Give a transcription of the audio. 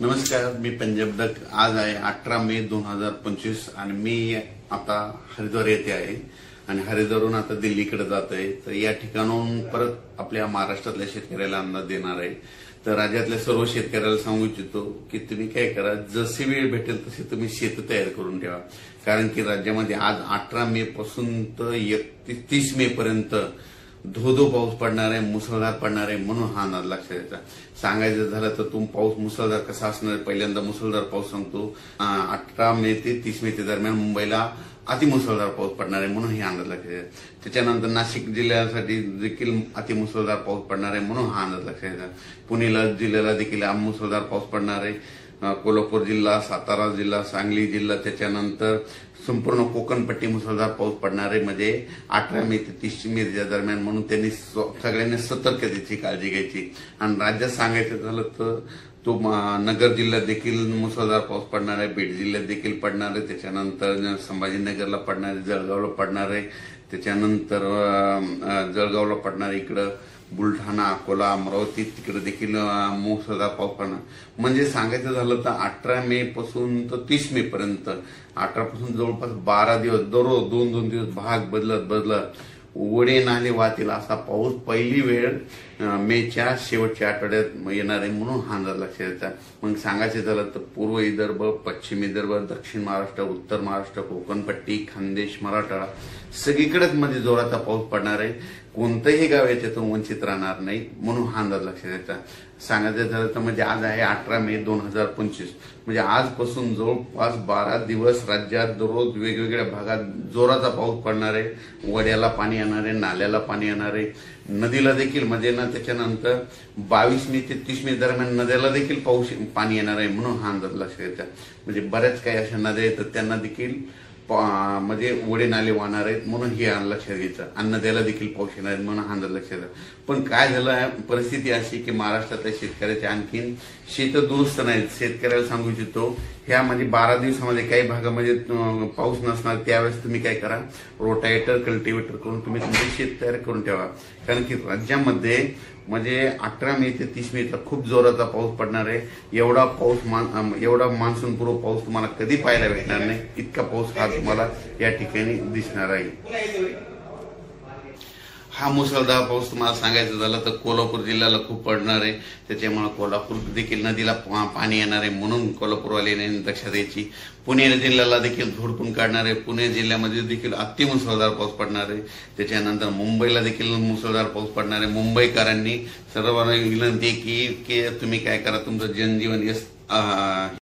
नमस्कार, मी पंजाब दत्त। आज आहे 18 मे 2025 आणि मी आता हरिद्वार येथे आहे आणि हरिद्वारहून आता दिल्लीकडे जात आहे। तर या ठिकाणाहून परत आपल्या महाराष्ट्रातल्या शेतकऱ्याला अंदाज देणार आहे। तर राज्यातल्या सर्व शेतकऱ्याला सांगू इच्छितो की तुम्ही काय करा, जशी वेळ भेटेल तशी तुम्ही शेत तयार करून ठेवा। कारण की राज्यामध्ये आज 18 मे पासून तर 30 मे पर्यंत धो पाऊस पडणार आहे, मुसळधार पडणार आहे। म्हणून हा अंदाज लक्षात घ्यायचा। सांगायचं झालं तर पाऊस मुसळधार कसा असणार आहे, पहिल्यांदा मुसळधार पाऊस सांगतो। 18 मे ते 30 मे दरम्यान मुंबईला अतिमुसळधार पाऊस पडणार आहे, म्हणून हे अंदाज लक्षात घ्यायचा। त्याच्यानंतर नाशिक जिल्ह्यासाठी देखील अतिमुसळधार पाऊस पडणार आहे, म्हणून हा अंदाज लक्षात घ्यायचा। पुणे जिल्ह्याला देखील मुसळधार पाऊस पडणार आहे। कोल्हापूर जिल्हा, सातारा जिल्हा, सांगली जिल्हा, त्याच्यानंतर संपूर्ण कोकणपट्टी मुसळधार पाऊस पडणार आहे। म्हणजे 18 मे ते 30 मे दरम्यान, म्हणून त्यांनी सगळ्यांनी सतर्कतेची काळजी घ्यायची। आणि राज्यात सांगायचं झालं तर नगर जिल्ह्यात देखील मुसळधार पाऊस पडणार आहे, बीड जिल्ह्यात देखील पडणार आहे, त्याच्यानंतर संभाजीनगरला पडणार आहे, जळगावला पडणार आहे, त्याच्यानंतर जळगावला पडणार आहे, इकडं बुलढाणा, अकोला, अमरावती तिकडे देखील मुसळधार पाऊस पडणार। म्हणजे सांगायचं झालं तर 18 मे पासून तर 30 मे पर्यंत, 18 पासून जवळपास 12 दिवस दररोज 2-2 दिवस भाग बदलत ओढे नाले वाहतील असा पाऊस पहिली वेळ मेच्या शेवटच्या आठवड्यात येणार आहे, म्हणून हा अंदाज लक्षात घ्यायचा। मग सांगायचं झालं तर पूर्व विदर्भ, पश्चिम विदर्भ, दक्षिण महाराष्ट्र, उत्तर महाराष्ट्र, कोकणपट्टी, खानदेश, मराठवाडा सगळीकडेच मध्ये जोराचा पाऊस पडणार आहे। कोणतंही गाव याच्यातून वंचित राहणार नाही, म्हणून हा अंदाज लक्षात घ्यायचा। सांगायचं झालं तर म्हणजे आज आहे 18 मे 2025, म्हणजे आजपासून जवळपास 12 दिवस राज्यात दररोज वेगवेगळ्या भागात जोराचा पाऊस पडणार आहे। वड्याला पाणी येणार आहे, नाल्याला पाणी येणार आहे, नदीला देखील म्हणजे ना त्याच्यानंतर 22 मे ते 30 मे दरम्यान नद्याला देखील पाणी येणार आहे, म्हणून हा अंदाज लक्षात घ्यायचा। म्हणजे बऱ्याच काही अशा नद्या आहेत त्यांना देखील म्हणजे ओढे नाले वाहणार आहेत, म्हणून हे लक्षात घ्यायचं। आणि नद्याला देखील पाऊस येणार आहे, म्हणून हा अंदाज लक्षात घ्यायचा। पण काय झालं, परिस्थिती अशी की महाराष्ट्रातल्या शेतकऱ्याचे आणखीन शेत दुरुस्त नाहीत। शेतकऱ्याला सांगू इच्छितो, ह्या म्हणजे 12 दिवसामध्ये काही भागामध्ये पाऊस नसणार, त्यावेळेस तुम्ही काय करा, रोटावेटर, कल्टिवेटर करून तुम्ही तुमचे शेत तयार करून ठेवा। कारण की राज्यामध्ये म्हणजे 18 मे ते 30 मे खूप जोराचा पाऊस पडणार आहे। एवढा मान्सून पूर्व पाऊस तुम्हाला कधी पाहायला भेटणार नाही, इतका पाऊस हा तुम्हाला या ठिकाणी दिसणार आहे। हा मुसळधार पाऊस तुम्हाला सांगायचं झालं तर कोल्हापूर जिल्ह्याला खूप पडणार आहे, त्याच्यामुळे कोल्हापूर देखील नदीला पाणी येणार आहे, म्हणून कोल्हापूरवाल्यांनी लक्षात द्यायची। पुणे जिल्ह्याला देखील झोडपून काढणार आहे, पुणे जिल्ह्यामध्ये देखील अतिमुसळधार पाऊस पडणार आहे। त्याच्यानंतर मुंबईला देखील मुसळधार पाऊस पडणार आहे। मुंबईकरांनी सर्वांना विनंती आहे की तुम्ही काय करा, तुमचं जनजीवन